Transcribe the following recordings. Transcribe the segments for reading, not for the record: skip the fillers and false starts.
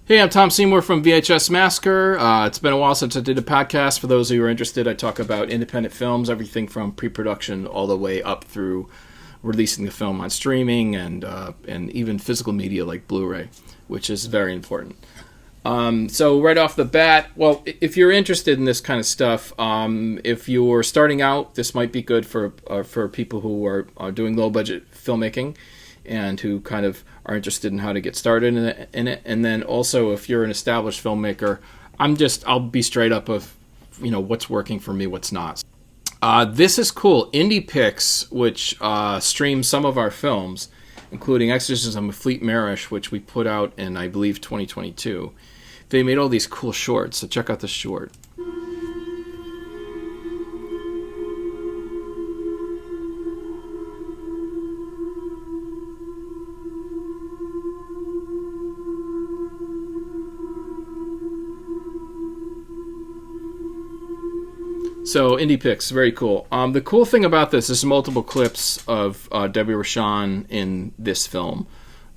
Hey, I'm Tom Seymour from VHS Massacre. It's been a while since I did a podcast. For those of you who are interested, I talk about independent films, everything from pre-production all the way up through releasing the film on streaming and even physical media like Blu-ray, which is very important. So right off the bat, well, if you're interested in this kind of stuff, if you're starting out, this might be good for people who are doing low-budget filmmaking and who kind of are interested in how to get started in it. And then also, if you're an established filmmaker, I'll be straight up of, what's working for me, what's not. This is cool. IndiePix, which streams some of our films, including Exorcism of Fleet Marish, which we put out in, I believe, 2022. They made all these cool shorts, so check out this short. So, IndiePix, very cool. The cool thing about this is multiple clips of Debbie Rochon in this film,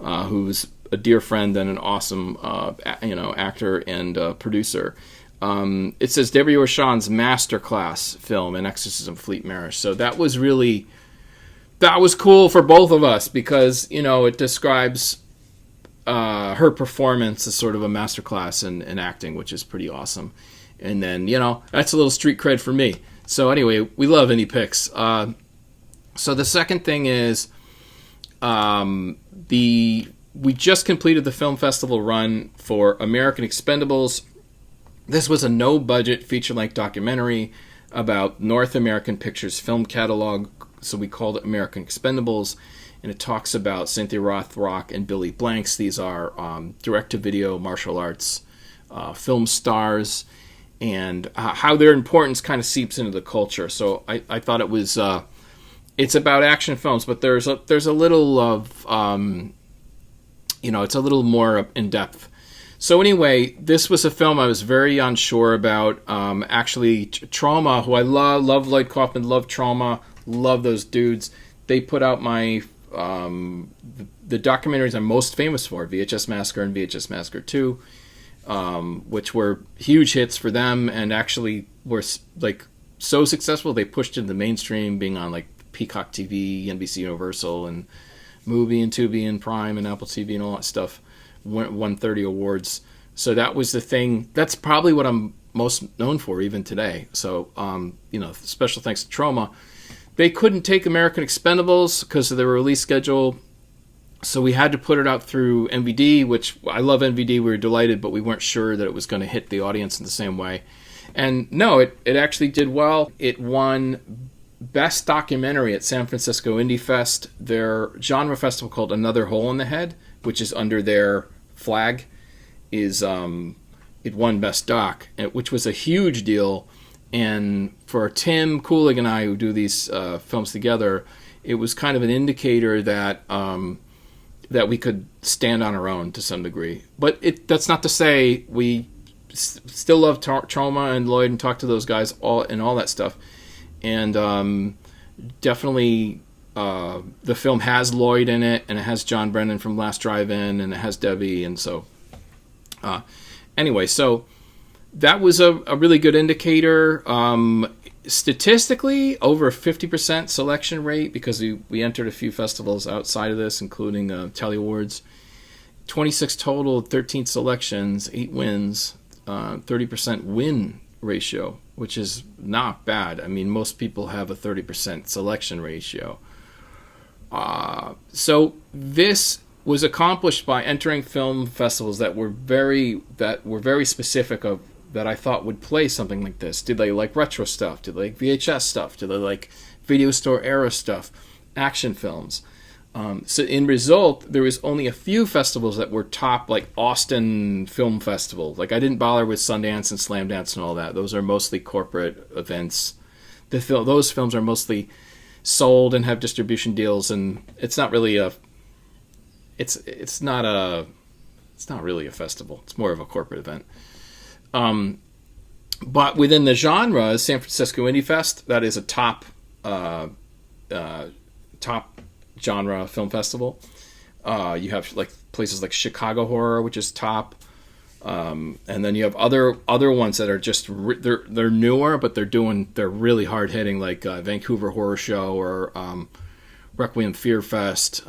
who's a dear friend and an awesome, actor and producer. It says Debbie Rochon's masterclass film in Exorcism Fleet Marish. So that was cool for both of us because, it describes her performance as sort of a masterclass in acting, which is pretty awesome. And then, that's a little street cred for me. So anyway, we love IndiePix. So the second thing is we just completed the film festival run for American Expendables. This was a no-budget feature-length documentary about North American Pictures film catalog, so we called it American Expendables, and it talks about Cynthia Rothrock and Billy Blanks. These are direct-to-video martial arts film stars, and how their importance kind of seeps into the culture. So I thought it was it's about action films, but there's a little of it's a little more in depth. So anyway, this was a film I was very unsure about. Actually, Trauma, who I love Lloyd Kaufman, love Trauma, love those dudes. They put out my the documentaries I'm most famous for, VHS Massacre and VHS Massacre 2. Which were huge hits for them and actually were like so successful they pushed into the mainstream, being on like Peacock TV, NBC Universal, and Mubi and Tubi and Prime and Apple TV and all that stuff. Won 30 awards. So that was the thing. That's probably what I'm most known for even today. So, special thanks to Trauma. They couldn't take American Expendables because of their release schedule. So we had to put it out through NVD, which I love NVD. We were delighted, but we weren't sure that it was going to hit the audience in the same way. And no, it actually did well. It won Best Documentary at San Francisco Indie Fest, their genre festival called Another Hole in the Head, which is under their flag. It won Best Doc, which was a huge deal. And for Tim Kulig and I, who do these films together, it was kind of an indicator that we could stand on our own to some degree. But that's not to say we still love Trauma and Lloyd and talk to those guys all that stuff. And definitely the film has Lloyd in it, and it has John Brennan from Last Drive-In, and it has Debbie. And so anyway, so that was a really good indicator. Statistically, over a 50% selection rate because we entered a few festivals outside of this, including Tally Awards. 26 total, 13 selections, 8 wins, 30% win ratio, which is not bad. I mean, most people have a 30% selection ratio. So this was accomplished by entering film festivals that were very specific of that I thought would play something like this. Did they like retro stuff? Did they like VHS stuff? Did they like video store era stuff? Action films. So in result, there was only a few festivals that were top, like Austin Film Festival. Like I didn't bother with Sundance and Slam Dance and all that. Those are mostly corporate events. Those films are mostly sold and have distribution deals, and it's not really it's not really a festival. It's more of a corporate event. But within the genre, San Francisco Indie Fest, that is a top genre film festival. You have like places like Chicago Horror, which is top. And then you have other ones that are just they're newer, but they're really hard hitting, like Vancouver Horror Show or Requiem Fear Fest,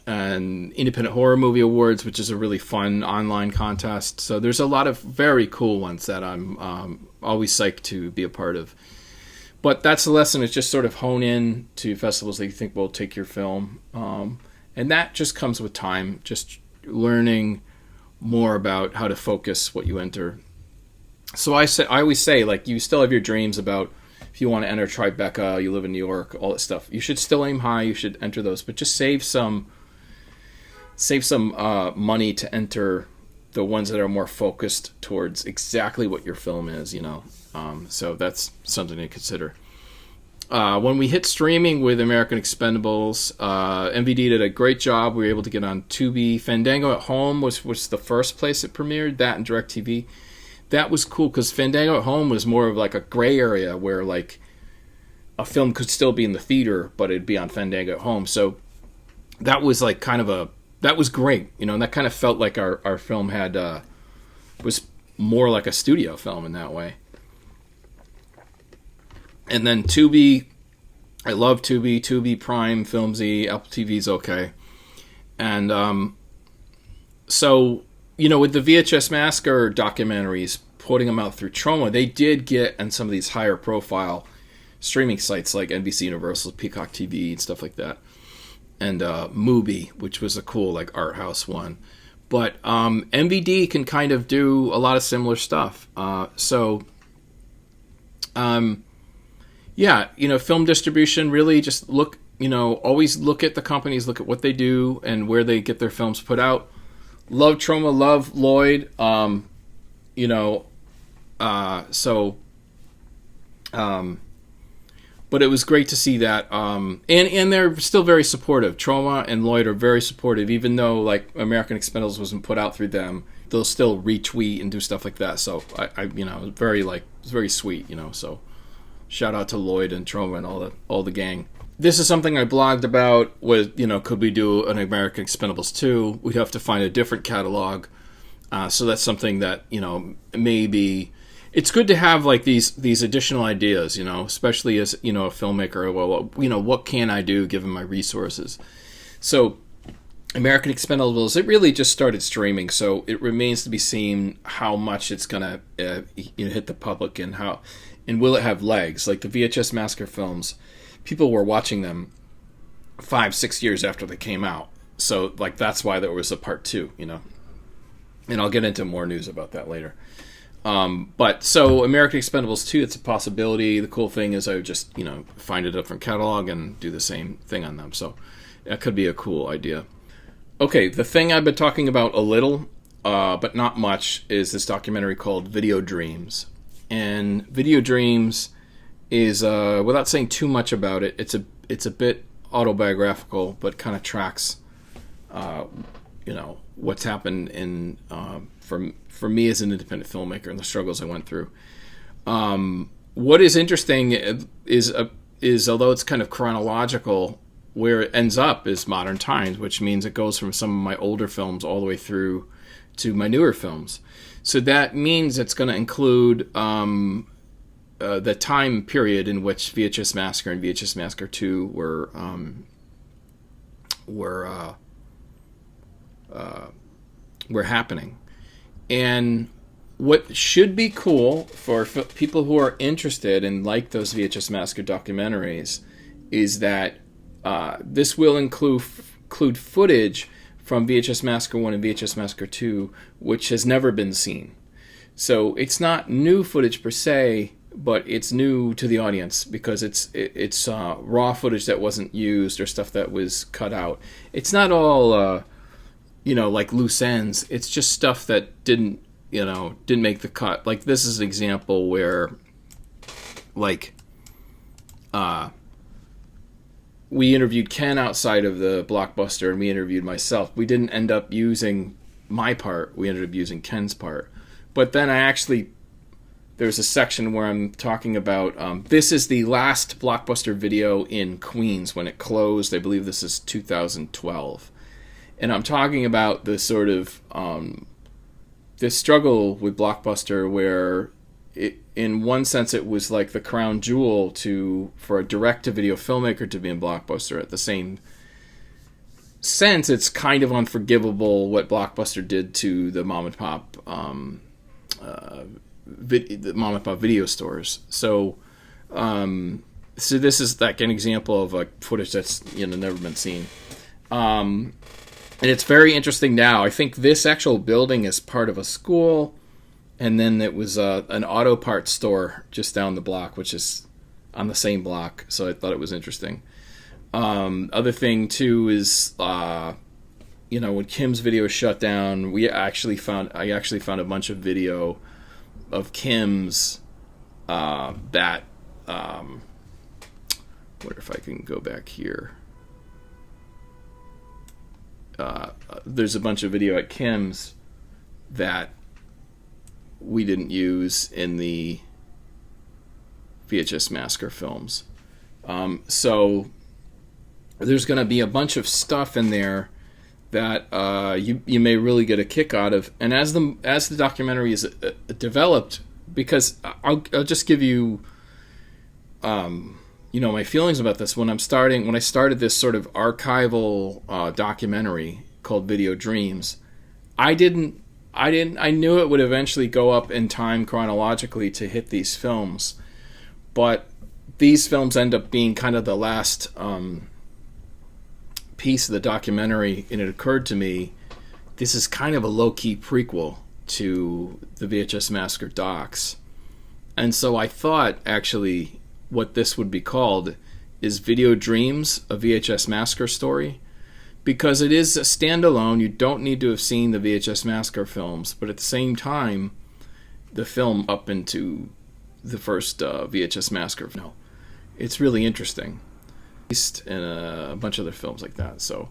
and Independent Horror Movie Awards, which is a really fun online contest. So there's a lot of very cool ones that I'm always psyched to be a part of. But that's the lesson, is just sort of hone in to festivals that you think will take your film. And that just comes with time, just learning more about how to focus what you enter. So I always say, like, you still have your dreams about if you want to enter Tribeca, you live in New York, all that stuff. You should still aim high, you should enter those, but just save some money to enter the ones that are more focused towards exactly what your film is, you know. So that's something to consider. When we hit streaming with American Expendables, MVD did a great job. We were able to get on Tubi. Fandango at Home was the first place it premiered, that and DirecTV. That was cool because Fandango at Home was more of like a gray area where like a film could still be in the theater, but it'd be on Fandango at Home. So that was like that was great, you know, and that kind of felt like our film was more like a studio film in that way. And then Tubi, I love Tubi. Tubi, Prime, Filmzy, Apple TV's okay. And so, you know, with the VHS Massacre documentaries, putting them out through Troma, they did get on some of these higher profile streaming sites like NBC Universal, Peacock TV, and stuff like that. And Mubi, which was a cool like art house one. But MVD can kind of do a lot of similar stuff. Yeah, you know, film distribution, really just look, you know, always look at the companies, look at what they do and where they get their films put out. Love Troma, love Lloyd, you know, but it was great to see that, and they're still very supportive. Troma and Lloyd are very supportive, even though like American Expendables wasn't put out through them. They'll still retweet and do stuff like that. So I you know, it's very sweet, you know. So shout out to Lloyd and Troma and all the gang. This is something I blogged about. Was, you know, could we do an American Expendables 2? We'd have to find a different catalog. So that's something that, you know, maybe it's good to have like these additional ideas, you know, especially as, you know, a filmmaker. Well, you know, what can I do given my resources? So American Expendables, it really just started streaming, so it remains to be seen how much it's gonna you know, hit the public and will it have legs. Like the VHS Massacre films, people were watching them 5-6 years after they came out, so like that's why there was a part 2, you know. And I'll get into more news about that later. But so American Expendables 2, it's a possibility. The cool thing is I would just, you know, find a different catalog and do the same thing on them. So that could be a cool idea. Okay, the thing I've been talking about a little, but not much, is this documentary called Video Dreams. And Video Dreams is, without saying too much about it, it's a bit autobiographical, but kind of tracks, you know, what's happened in for me as an independent filmmaker and the struggles I went through. What is interesting is although it's kind of chronological, where it ends up is modern times, which means it goes from some of my older films all the way through to my newer films. So that means it's going to include the time period in which VHS Massacre and VHS Massacre 2 were happening. And what should be cool for people who are interested and like those VHS Massacre documentaries is that this will include footage from VHS Massacre 1 and VHS Massacre 2, which has never been seen. So it's not new footage per se, but it's new to the audience because it's raw footage that wasn't used or stuff that was cut out. It's not all you know, like loose ends. It's just stuff that didn't make the cut. Like this is an example where like we interviewed Ken outside of the Blockbuster and we interviewed myself. We didn't end up using my part. We ended up using Ken's part. But then there's a section where I'm talking about, this is the last Blockbuster video in Queens when it closed. I believe this is 2012. And I'm talking about the sort of this struggle with Blockbuster where in one sense it was like the crown jewel for a direct-to-video filmmaker to be in Blockbuster. At the same sense, it's kind of unforgivable what Blockbuster did to the mom and pop video stores. So this is like an example of like footage that's never been seen. And it's very interesting now. I think this actual building is part of a school. And then it was an auto parts store just down the block, which is on the same block. So I thought it was interesting. Other thing, too, is, when Kim's video shut down, I actually found a bunch of video of Kim's that, wonder if I can go back here. There's a bunch of video at Kim's that we didn't use in the VHS Massacre films. So there's going to be a bunch of stuff in there that you may really get a kick out of. And as the documentary is developed, because I'll just give you my feelings about this. When I started this sort of archival documentary called Video Dreams, I knew it would eventually go up in time chronologically to hit these films, but these films end up being kind of the last piece of the documentary, and it occurred to me this is kind of a low-key prequel to the VHS Massacre docs. And so I thought, actually, what this would be called is Video Dreams, a VHS Massacre Story. Because it is a standalone, you don't need to have seen the VHS Massacre films, but at the same time, the film up into the first VHS Massacre. No, it's really interesting, and a bunch of other films like that. So,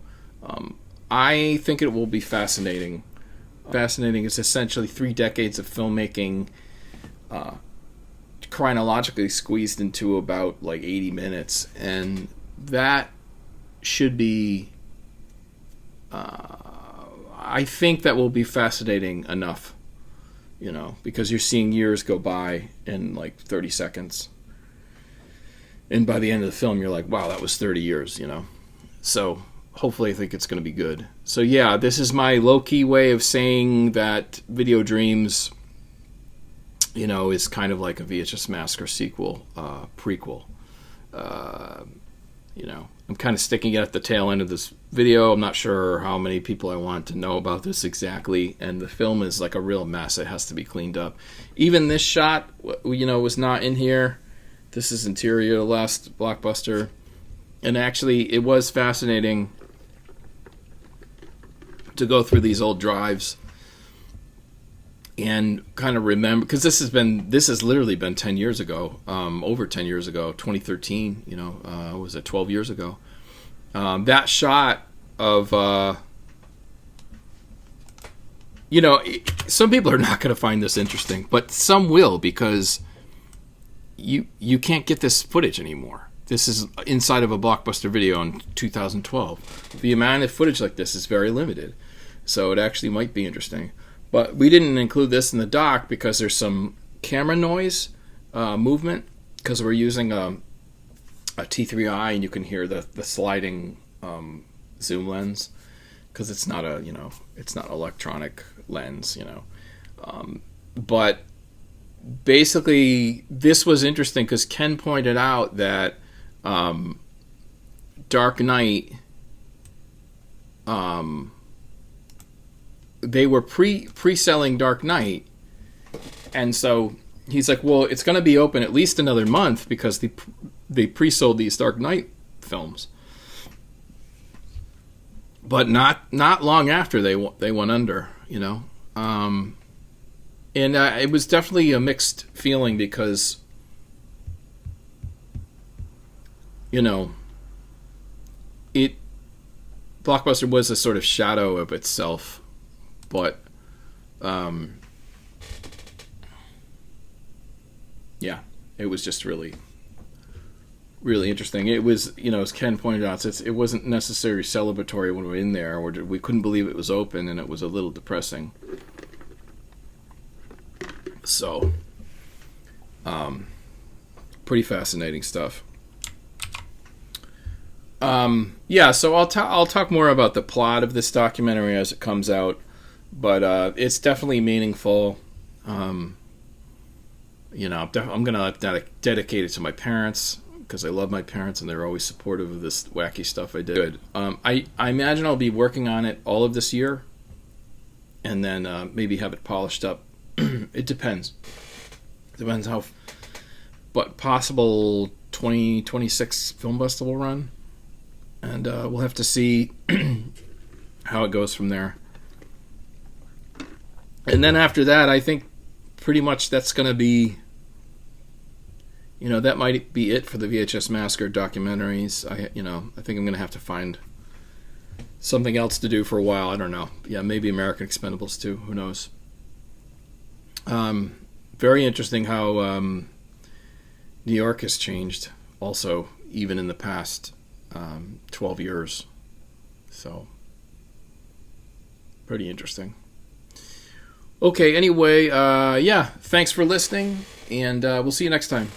I think it will be fascinating. Fascinating is essentially 3 decades of filmmaking, chronologically squeezed into about like 80 minutes, and that should be. I think that will be fascinating enough, because you're seeing years go by in like 30 seconds. And by the end of the film, you're like, wow, that was 30 years, So hopefully I think it's going to be good. So yeah, this is my low-key way of saying that Video Dreams, is kind of like a VHS Massacre sequel, prequel. I'm kind of sticking it at the tail end of this video. I'm not sure how many people I want to know about this exactly, and the film is like a real mess. It has to be cleaned up. Even this shot, was not in here. This is interior of the last Blockbuster, and actually it was fascinating to go through these old drives and kind of remember, because this has literally been 10 years ago, over 10 years ago, 2013, was it 12 years ago? That shot of, some people are not going to find this interesting, but some will, because you can't get this footage anymore. This is inside of a Blockbuster video in 2012. The amount of footage like this is very limited, so it actually might be interesting. But we didn't include this in the doc because there's some camera noise movement, because we're using a T3i, and you can hear the sliding zoom lens, because it's not it's not electronic lens, but basically this was interesting because Ken pointed out that Dark Knight, they were pre-selling Dark Knight, and so he's like, well, it's going to be open at least another month because they pre-sold these Dark Knight films, but not long after they went under, and it was definitely a mixed feeling because Blockbuster was a sort of shadow of itself. But, yeah, it was just really, really interesting. It was, as Ken pointed out, it wasn't necessarily celebratory when we were in there, or we couldn't believe it was open, and it was a little depressing. So, pretty fascinating stuff. Yeah, so I'll talk more about the plot of this documentary as it comes out, but it's definitely meaningful. I'm gonna dedicate it to my parents because I love my parents and they're always supportive of this wacky stuff I did. Good. I imagine I'll be working on it all of this year, and then maybe have it polished up. It depends. Depends how, but possible 2026 film festival run. And we'll have to see how it goes from there. And then after that, I think pretty much that's going to be, that might be it for the VHS Massacre documentaries. I think I'm going to have to find something else to do for a while. I don't know. Yeah, maybe American Expendables too. Who knows? Very interesting how New York has changed also, even in the past 12 years. So, pretty interesting. Okay, anyway, thanks for listening, and we'll see you next time.